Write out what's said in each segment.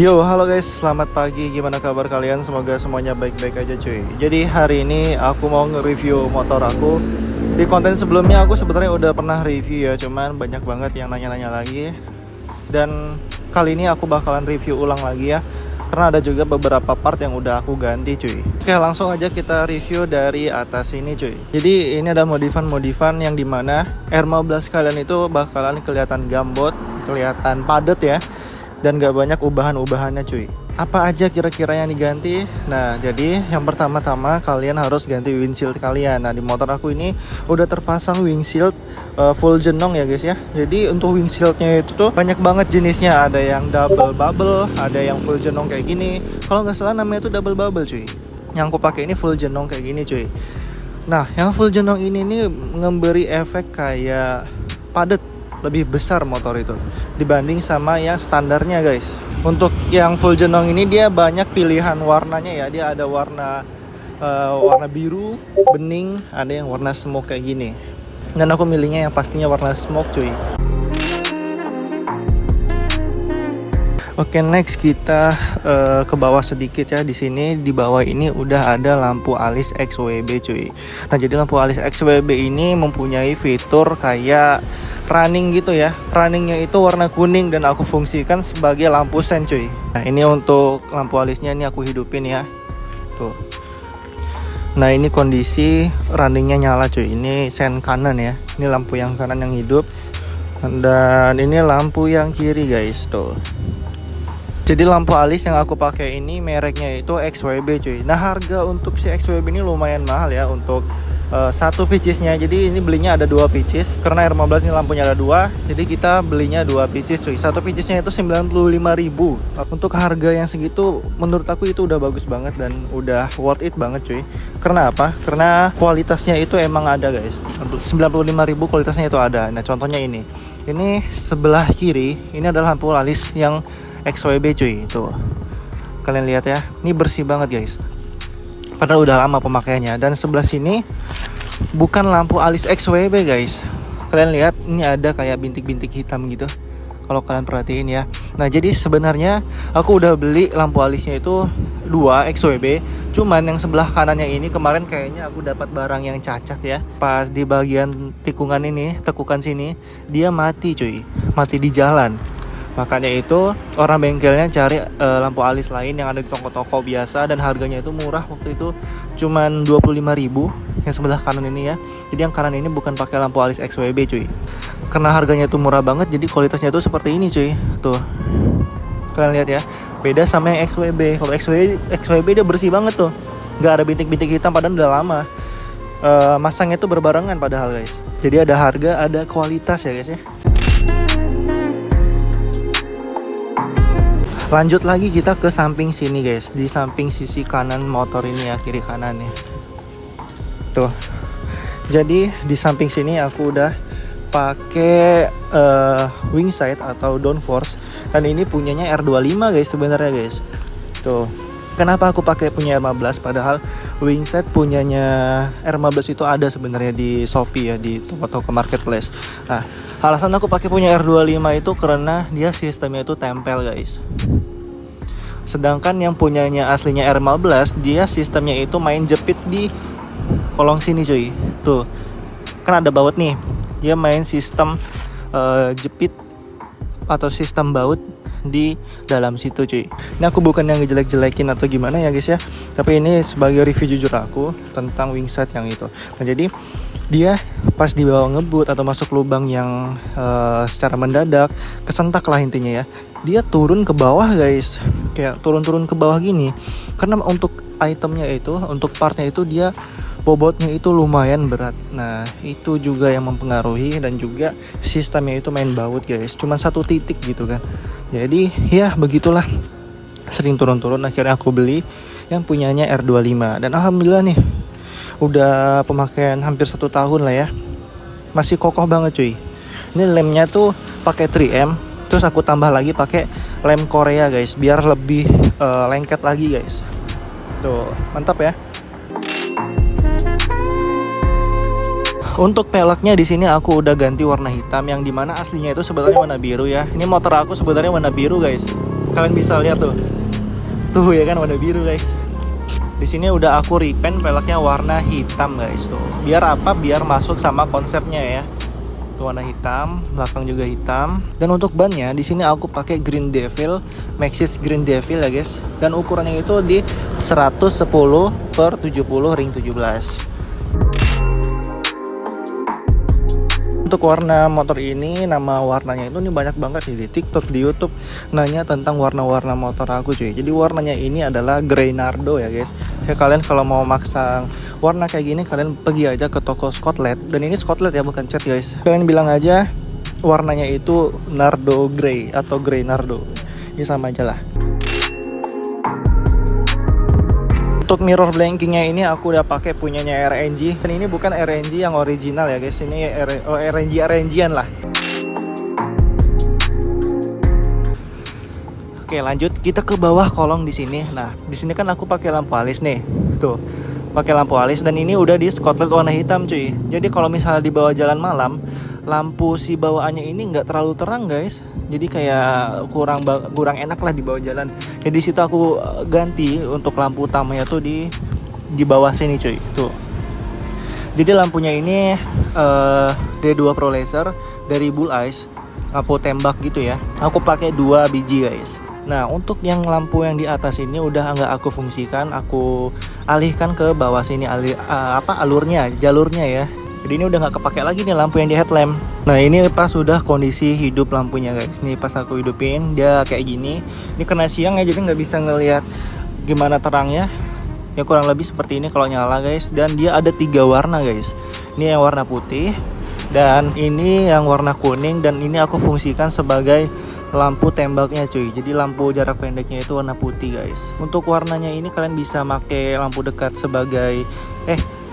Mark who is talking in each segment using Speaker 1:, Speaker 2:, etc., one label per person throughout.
Speaker 1: Yo, halo guys, selamat pagi. Gimana kabar kalian? Semoga semuanya baik-baik aja cuy. Jadi hari ini aku mau nge-review motor aku. Di konten sebelumnya aku sebenarnya udah pernah review ya, cuman banyak banget yang nanya-nanya lagi. Dan kali ini aku bakalan review ulang lagi ya, karena ada juga beberapa part yang udah aku ganti cuy. Oke, langsung aja kita review dari atas ini cuy. Jadi ini ada modifan-modifan yang dimana R15 kalian itu bakalan kelihatan gambot, kelihatan padat ya, dan gak banyak ubahan-ubahannya cuy. Apa aja kira-kira yang diganti? Nah, jadi yang pertama-tama kalian harus ganti windshield kalian. Nah, di motor aku ini udah terpasang windshield full jenong ya guys ya. Jadi untuk windshieldnya itu tuh banyak banget jenisnya. Ada yang double bubble, ada yang full jenong kayak gini. Kalau nggak salah namanya itu double bubble cuy. Yang aku pakai ini full jenong kayak gini cuy. Nah, yang full jenong ini nih memberi efek kayak padat, lebih besar motor itu dibanding sama yang standarnya guys. Untuk yang full jenong ini dia banyak pilihan warnanya ya. Dia ada warna biru, bening, ada yang warna smoke kayak gini. Dan aku milihnya yang pastinya warna smoke cuy. Oke, next kita ke bawah sedikit ya. Di sini di bawah ini udah ada lampu alis XWB cuy. Nah, jadi lampu alis XWB ini mempunyai fitur kayak running gitu ya. Runningnya itu warna kuning dan aku fungsikan sebagai lampu sen cuy. Nah, ini untuk lampu alisnya ini aku hidupin ya. Tuh. Nah, ini kondisi runningnya nyala cuy. Ini sen kanan ya. Ini lampu yang kanan yang hidup. Dan ini lampu yang kiri guys tuh. Jadi lampu alis yang aku pakai ini mereknya itu XWB cuy. Nah, harga untuk si XWB ini lumayan mahal ya untuk satu pieces-nya. Jadi ini belinya ada 2 pieces karena R15 ini lampunya ada 2. Jadi kita belinya 2 pieces cuy. Satu pieces-nya itu 95.000. Untuk harga yang segitu menurut aku itu udah bagus banget dan udah worth it banget cuy. Karena apa? Karena kualitasnya itu emang ada guys. Untuk 95.000 kualitasnya itu ada. Nah, contohnya ini. Ini sebelah kiri ini adalah lampu alis yang XWB cuy. Tuh. Kalian lihat ya. Ini bersih banget guys. Padahal udah lama pemakaiannya. Dan sebelah sini bukan lampu alis XWB guys. Kalian lihat ini ada kayak bintik-bintik hitam gitu. Kalau kalian perhatiin ya. Nah, jadi sebenarnya aku udah beli lampu alisnya itu 2 XWB. Cuman yang sebelah kanannya ini kemarin kayaknya aku dapat barang yang cacat ya. Pas di bagian tikungan ini, tekukan sini, dia mati cuy. Mati di jalan. Makanya itu orang bengkelnya cari lampu alis lain yang ada di toko-toko biasa dan harganya itu murah waktu itu cuman 25.000 yang sebelah kanan ini ya. Jadi yang kanan ini bukan pakai lampu alis XWB cuy. Karena harganya itu murah banget jadi kualitasnya itu seperti ini cuy. Tuh. Kalian lihat ya. Beda sama yang XWB. Kalau XWB dia bersih banget tuh. Nggak ada bintik-bintik hitam padahal udah lama. Masangnya itu berbarengan padahal guys. Jadi ada harga, ada kualitas ya guys ya. Lanjut lagi kita ke samping sini guys. Di samping sisi kanan motor ini ya, kiri kanan ya. Tuh. Jadi di samping sini aku udah pakai wing sight atau downforce. Dan ini punyanya R25 guys sebenarnya guys. Tuh. Kenapa aku pakai punya R15 padahal wing sight punyanya R15 itu ada sebenarnya di Shopee ya, di toko-toko marketplace. Nah, alasan aku pakai punya R25 itu karena dia sistemnya itu tempel guys. Sedangkan yang punyanya aslinya R15 dia sistemnya itu main jepit di kolong sini cuy. Tuh. Kan ada baut nih. Dia main sistem jepit atau sistem baut di dalam situ cuy. Ini aku bukan yang ngejelek-jelekin atau gimana ya guys ya. Tapi ini sebagai review jujur aku tentang wing sight yang itu. Nah, jadi dia pas dibawa ngebut atau masuk lubang yang secara mendadak kesentak lah intinya ya. Dia turun ke bawah guys. Kayak turun-turun ke bawah gini. Karena untuk itemnya itu, untuk partnya itu dia bobotnya itu lumayan berat. Nah, itu juga yang mempengaruhi dan juga sistemnya itu main baut guys. Cuma satu titik gitu kan. Jadi ya begitulah. Sering turun-turun akhirnya aku beli yang punyanya R25. Dan alhamdulillah nih udah pemakaian hampir 1 tahun lah ya. Masih kokoh banget cuy. Ini lemnya tuh pakai 3M. Terus aku tambah lagi pakai lem Korea guys, biar lebih lengket lagi guys. Tuh, mantap ya. Untuk peleknya di sini aku udah ganti warna hitam yang dimana aslinya itu sebenarnya warna biru ya. Ini motor aku sebenarnya warna biru guys. Kalian bisa lihat tuh. Tuh ya kan warna biru guys. Di sini udah aku repaint peleknya warna hitam guys tuh. Biar apa? Biar masuk sama konsepnya ya. Tuh warna hitam, belakang juga hitam. Dan untuk bannya di sini aku pakai Green Devil, Maxxis Green Devil ya guys. Dan ukurannya itu di 110/70 ring 17. Untuk warna motor ini, nama warnanya itu nih banyak banget nih di TikTok, di YouTube nanya tentang warna-warna motor aku cuy. Jadi warnanya ini adalah Grey Nardo ya guys. Ya kalian kalau mau maksang warna kayak gini kalian pergi aja ke toko Scotland. Dan ini Scotland ya bukan cat guys. Kalian bilang aja warnanya itu Nardo Grey atau Grey Nardo. Ini sama aja lah. Untuk mirror blankingnya ini aku udah pakai punyanya RNG. Dan ini bukan RNG yang original ya guys. Ini RNG-RNG-an lah. Oke, lanjut kita ke bawah kolong di sini. Nah, di sini kan aku pakai lampu alis nih. Tuh. Pakai lampu alis dan ini udah di Scotland warna hitam cuy. Jadi kalau misalnya di bawah jalan malam, lampu si bawaannya ini nggak terlalu terang guys. Jadi kayak kurang enak lah di bawah jalan. Jadi situ aku ganti untuk lampu utamanya tuh di bawah sini cuy. Tuh. Jadi lampunya ini D2 Pro Laser dari Bull Eyes, lampu tembak gitu ya. Aku pakai 2 biji guys. Nah untuk yang lampu yang di atas ini udah nggak aku fungsikan, aku alihkan ke bawah sini jalurnya ya. Jadi ini udah nggak kepake lagi nih lampu yang di headlamp. Nah ini pas sudah kondisi hidup lampunya guys. Nih pas aku hidupin dia kayak gini. Ini kena siang ya jadi nggak bisa ngelihat gimana terangnya. Ya kurang lebih seperti ini kalau nyala guys. Dan dia ada 3 warna guys. Ini yang warna putih dan ini yang warna kuning. Dan ini aku fungsikan sebagai lampu tembaknya cuy. Jadi lampu jarak pendeknya itu warna putih guys. Untuk warnanya ini kalian bisa pakai lampu dekat sebagai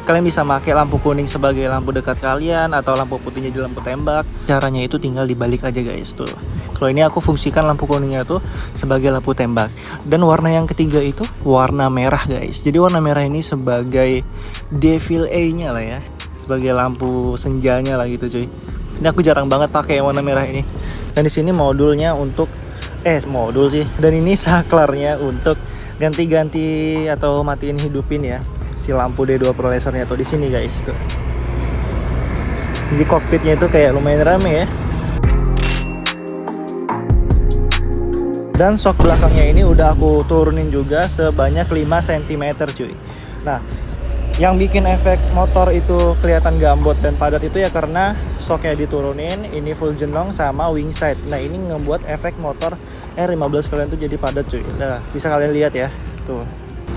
Speaker 1: kalian bisa pakai lampu kuning sebagai lampu dekat kalian atau lampu putihnya di lampu tembak. Caranya itu tinggal dibalik aja guys tuh. Kalau ini aku fungsikan lampu kuningnya tuh sebagai lampu tembak. Dan warna yang ketiga itu warna merah guys. Jadi warna merah ini sebagai Devil A-nya lah ya. Sebagai lampu senjanya lah gitu cuy. Ini aku jarang banget pakai warna merah ini. Dan di sini modulnya untuk modul sih. Dan ini saklarnya untuk ganti-ganti atau matiin hidupin ya si lampu D2 Pro Lasernya tuh di sini guys tuh. Jadi cockpitnya itu kayak lumayan rame ya. Dan sok belakangnya ini udah aku turunin juga sebanyak 5 cm cuy. Nah, yang bikin efek motor itu kelihatan gambot dan padat itu ya karena soknya diturunin, ini full jenong sama wing side. Nah, ini ngebuat efek motor R15 kalian tuh jadi padat cuy. Nah, bisa kalian lihat ya. Tuh.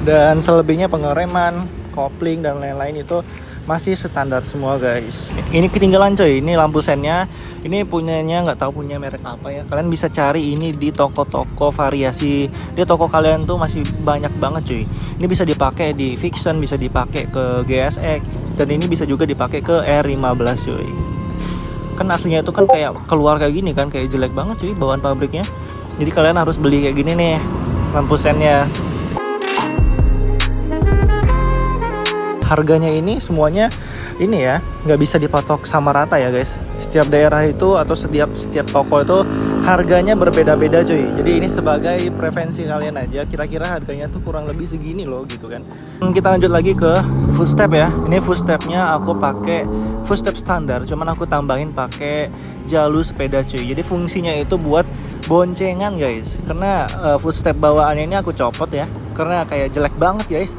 Speaker 1: Dan selebihnya pengereman, kopling dan lain-lain itu masih standar semua guys. Ini ketinggalan coy, ini lampu sennya. Ini punyanya nggak tahu punya merek apa ya. Kalian bisa cari ini di toko-toko variasi. Di toko kalian tuh masih banyak banget cuy. Ini bisa dipakai di Vixion, bisa dipakai ke GSX, dan ini bisa juga dipakai ke R15 cuy. Kan aslinya itu kan kayak keluar kayak gini kan, kayak jelek banget cuy bawaan pabriknya. Jadi kalian harus beli kayak gini nih lampu sennya. Harganya ini semuanya ini ya nggak bisa dipatok sama rata ya guys. Setiap daerah itu atau setiap toko itu harganya berbeda-beda cuy. Jadi ini sebagai preferensi kalian aja. Kira-kira harganya tuh kurang lebih segini loh gitu kan. Kita lanjut lagi ke footstep ya. Ini footstepnya aku pakai footstep standar. Cuman aku tambahin pakai jalur sepeda cuy. Jadi fungsinya itu buat boncengan guys. Karena footstep bawaannya ini aku copot ya. Karena kayak jelek banget guys.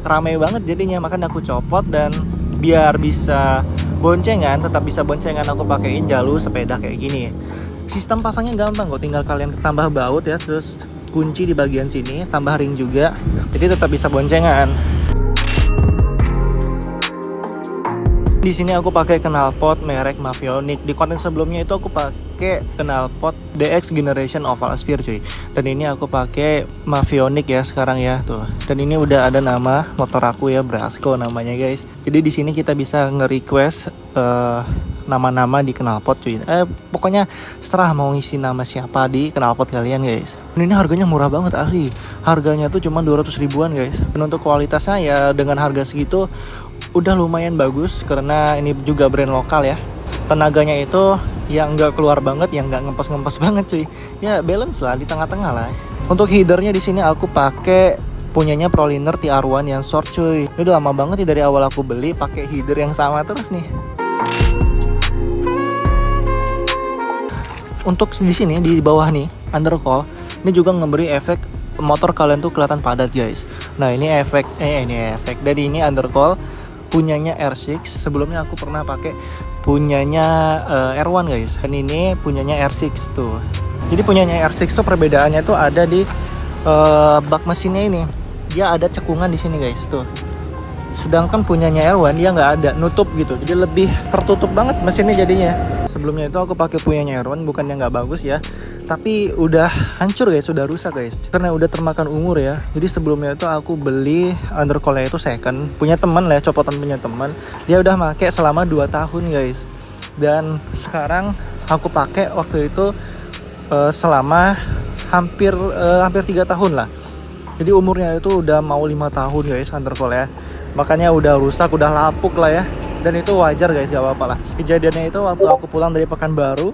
Speaker 1: Ramai banget jadinya, makanya aku copot dan biar bisa boncengan, tetap bisa boncengan aku pakein jalur sepeda kayak gini. Sistem pasangnya gampang kok, tinggal kalian tambah baut ya, terus kunci di bagian sini, tambah ring juga, jadi tetap bisa boncengan. Di sini aku pakai knalpot merek Mavionic. Di konten sebelumnya itu aku pakai knalpot DX Generation Oval Sphere cuy. Dan ini aku pakai Mavionic ya sekarang ya tuh. Dan ini udah ada nama motor aku ya, Brasco namanya guys. Jadi di sini kita bisa nge-request nama-nama di knalpot cuy. Pokoknya setelah mau ngisi nama siapa di knalpot kalian guys. Dan ini harganya murah banget asli. Harganya tuh cuma 200 ribuan guys. Dan untuk kualitasnya ya dengan harga segitu udah lumayan bagus karena ini juga brand lokal ya. Tenaganya itu yang nggak keluar banget, yang nggak ngempes-ngempes banget cuy. Ya balance lah di tengah-tengah lah. Untuk headernya di sini aku pakai punyanya Proliner TR1 yang short cuy. Ini udah lama banget nih dari awal aku beli pakai header yang sama terus nih. Untuk di sini di bawah nih undercoil ini juga memberi efek motor kalian tuh kelihatan padat guys. Nah ini efek dari ini undercoil punyanya R6. Sebelumnya aku pernah pakai punyanya R1 guys, dan ini punyanya R6 tuh. Jadi punyanya R6 tuh perbedaannya tuh ada di bak mesinnya ini. Dia ada cekungan di sini guys tuh. Sedangkan punyanya R1 dia nggak ada, nutup gitu. Jadi lebih tertutup banget mesinnya jadinya. Sebelumnya itu aku pakai punyanya R1, bukannya nggak bagus ya, tapi udah hancur guys, sudah rusak guys, karena udah termakan umur ya. Jadi sebelumnya itu aku beli undercoilnya itu second, punya teman lah ya, copotan punya teman. Dia udah pakai selama 2 tahun guys. Dan sekarang aku pakai waktu itu selama hampir 3 tahun lah. Jadi umurnya itu udah mau 5 tahun guys undercoil ya. Makanya udah rusak, udah lapuk lah ya. Dan itu wajar guys, gak apa-apa lah. Kejadiannya itu waktu aku pulang dari Pekanbaru,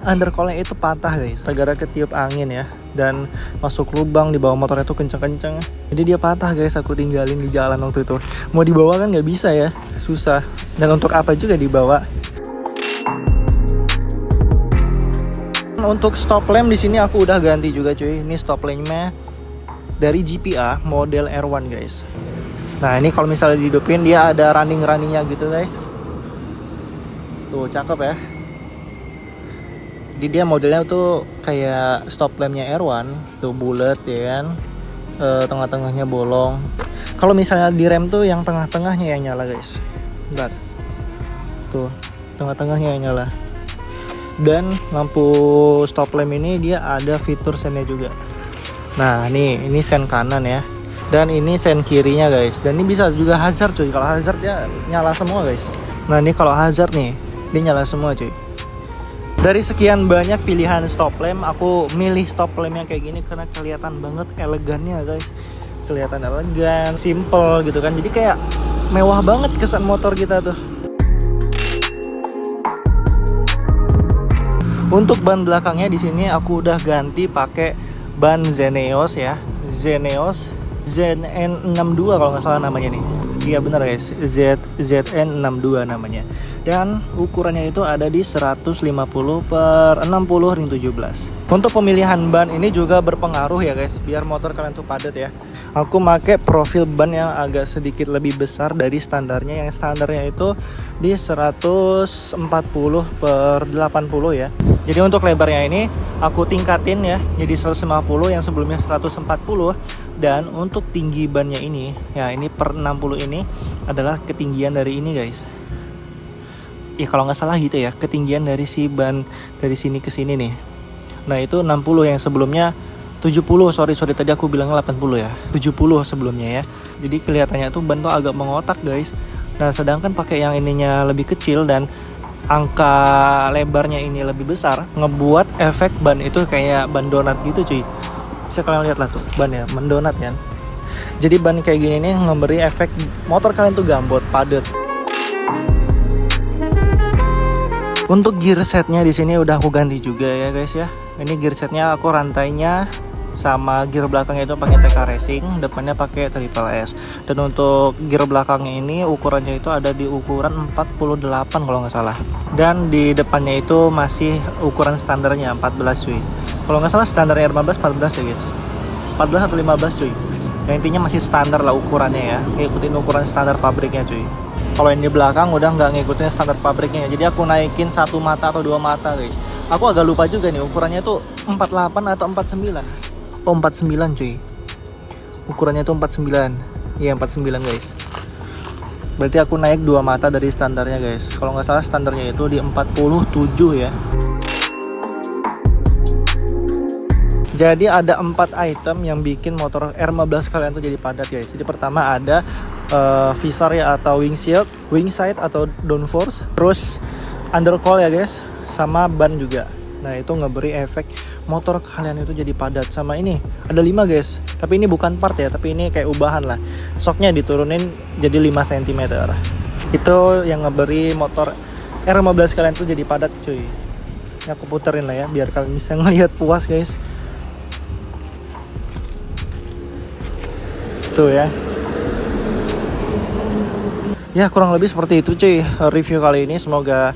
Speaker 1: undercoilnya itu patah guys, gara-gara ketiup angin ya, dan masuk lubang di bawah motornya tuh kenceng-kenceng. Jadi dia patah guys, aku tinggalin di jalan waktu itu. Mau dibawa kan nggak bisa ya, susah. Dan untuk apa juga dibawa. Untuk stop lamp di sini aku udah ganti juga cuy. Ini stop lampnya dari GPA model R1 guys. Nah ini kalau misalnya dihidupin dia ada running-runningnya gitu guys. Tuh cakep ya. Jadi dia modelnya tuh kayak stop lampnya R1, tuh bulat ya kan, tengah-tengahnya bolong. Kalau misalnya di rem tuh yang tengah-tengahnya yang nyala guys. Bentar. Tuh tengah-tengahnya yang nyala. Dan lampu stop lamp ini dia ada fitur sennya juga. Nah ini sen kanan ya, dan ini sen kirinya guys. Dan ini bisa juga hazard cuy. Kalau hazard dia nyala semua guys. Nah ini kalau hazard nih dia nyala semua cuy. Dari sekian banyak pilihan stop lamp, aku milih stop lamp yang kayak gini karena kelihatan banget elegannya guys. Kelihatan elegan, simple gitu kan. Jadi kayak mewah banget kesan motor kita tuh. Untuk ban belakangnya di sini aku udah ganti pakai ban Zeneos ya. Zeneos ZN62 kalau nggak salah namanya nih. Iya bener guys, ZN62 namanya. Dan ukurannya itu ada di 150/60 ring 17. Untuk pemilihan ban ini juga berpengaruh ya guys, biar motor kalian tuh padat ya. Aku pakai profil ban yang agak sedikit lebih besar dari standarnya. Yang standarnya itu di 140/80 ya. Jadi untuk lebarnya ini aku tingkatin ya, jadi 150 yang sebelumnya 140. Dan untuk tinggi bannya ini, ya ini per 60 ini adalah ketinggian dari ini guys. Ya kalau nggak salah gitu ya, ketinggian dari si ban dari sini ke sini nih. Nah itu 60, yang sebelumnya 70, sorry tadi aku bilangnya 80 ya, 70 sebelumnya ya. Jadi kelihatannya tuh ban tuh agak mengotak guys. Nah sedangkan pakai yang ininya lebih kecil dan angka lebarnya ini lebih besar, ngebuat efek ban itu kayak ban donat gitu cuy. Bisa kalian lihat lah tuh ban ya, mendonat kan. Jadi ban kayak gini nih memberi efek motor kalian tuh gambot, padat. Untuk gear setnya di sini udah aku ganti juga ya guys ya. Ini gear setnya aku rantainya sama gear belakangnya itu pakai TK Racing, depannya pakai Triple S. Dan untuk gear belakangnya ini ukurannya itu ada di ukuran 48 kalau nggak salah. Dan di depannya itu masih ukuran standarnya 14 cuy. Kalau nggak salah standarnya R15 14 ya guys. 14 atau 15 cuy. Yang intinya masih standar lah ukurannya ya. Ngikutin ukuran standar pabriknya cuy. Kalau yang di belakang udah nggak ngikutin standar pabriknya. Jadi aku naikin 1 mata atau 2 mata guys. Aku agak lupa juga nih ukurannya tuh 48 atau 49. Oh 49 cuy. Ukurannya tuh 49. Iya 49 guys. Berarti aku naik 2 mata dari standarnya guys. Kalau nggak salah standarnya itu di 47 ya. Jadi ada 4 item yang bikin motor R15 kalian tuh jadi padat guys. Jadi pertama ada visor ya atau windshield, wing sight atau downforce, terus undercoil ya guys, sama ban juga. Nah itu ngeberi efek motor kalian itu jadi padat. Sama ini ada 5 guys, tapi ini bukan part ya, tapi ini kayak ubahan lah. Shocknya diturunin jadi 5 cm. Itu yang ngeberi motor R15 kalian tuh jadi padat cuy. Ini aku puterin lah ya biar kalian bisa ngelihat puas guys. Tuh ya. Ya kurang lebih seperti itu cuy review kali ini, semoga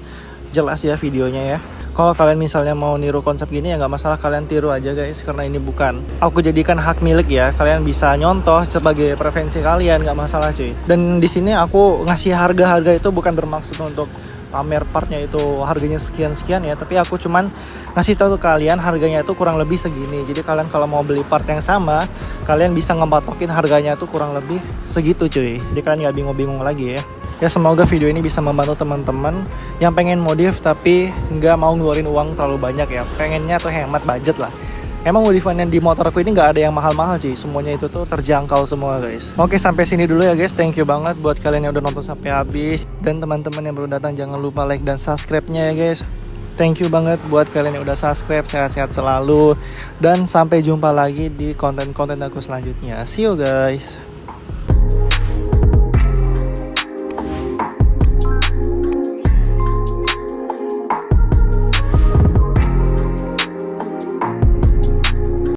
Speaker 1: jelas ya videonya ya. Kalau kalian misalnya mau niru konsep gini ya nggak masalah, kalian tiru aja guys, karena ini bukan aku jadikan hak milik ya, kalian bisa nyontoh sebagai preferensi kalian, nggak masalah cuy. Dan di sini aku ngasih harga itu bukan bermaksud untuk pamer partnya itu harganya sekian ya, tapi aku cuman ngasih tahu ke kalian harganya itu kurang lebih segini. Jadi kalian kalau mau beli part yang sama, kalian bisa ngepatokin harganya itu kurang lebih segitu cuy. Jadi kalian nggak bingung-bingung lagi ya. Ya semoga video ini bisa membantu teman-teman yang pengen modif tapi nggak mau ngeluarin uang terlalu banyak ya. Pengennya tuh hemat budget lah. Emang modifan yang di motorku ini nggak ada yang mahal-mahal cuy. Semuanya itu tuh terjangkau semua guys. Oke, sampai sini dulu ya guys. Thank you banget buat kalian yang udah nonton sampai habis. Dan teman-teman yang baru datang jangan lupa like dan subscribe-nya ya guys. Thank you banget buat kalian yang udah subscribe. Sehat-sehat selalu. Dan sampai jumpa lagi di konten-konten aku selanjutnya. See you guys.